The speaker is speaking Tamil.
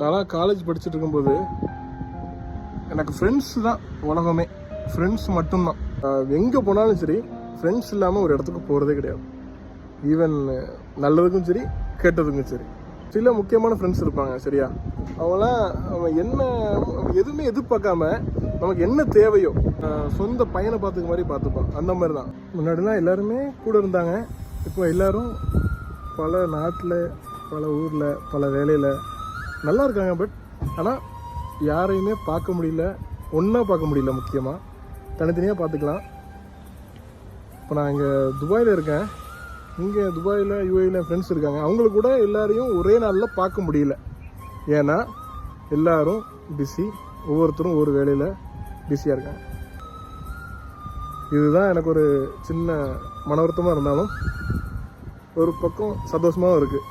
நான் காலேஜ் படிச்சுட்டு இருக்கும்போது எனக்கு ஃப்ரெண்ட்ஸ் தான் உலகமே. ஃப்ரெண்ட்ஸ் மட்டும்தான். எங்கே போனாலும் சரி ஃப்ரெண்ட்ஸ் இல்லாமல் ஒரு இடத்துக்கு போகிறதே கிடையாது. ஈவன் நல்லதுக்கும் சரி கெட்டதுக்கும் சரி. சில முக்கியமான ஃப்ரெண்ட்ஸ் இருப்பாங்க சரியா, அவங்களாம் என்ன எதுவுமே எதிர்பார்க்காம நமக்கு என்ன தேவையோ சொந்த பையனை பார்த்துக்க மாதிரி பார்த்துப்பான். அந்த மாதிரி தான் முன்னாடிலாம் எல்லாருமே கூட இருந்தாங்க. இப்போ எல்லோரும் பல நாட்டில், பல ஊரில், பல வேலையில் நல்லா இருக்காங்க. பட் ஆனால் யாரையுமே பார்க்க முடியல, ஒன்றா பார்க்க முடியல. முக்கியமாக தனித்தனியாக பார்த்துக்கலாம். இப்போ நான் இங்கே துபாயில் இருக்கேன். இங்கே துபாயில் யூஏயில் ஃப்ரெண்ட்ஸ் இருக்காங்க. அவங்களுக்கு கூட எல்லாரையும் ஒரே நாளில் பார்க்க முடியல. ஏன்னா எல்லோரும் பிஸி, ஒவ்வொருத்தரும் ஒரு வேலையில் பிஸியாக இருக்காங்க. இதுதான் எனக்கு ஒரு சின்ன மன வருத்தமாக இருந்தாலும் ஒரு பக்கம் சந்தோஷமாகவும் இருக்குது.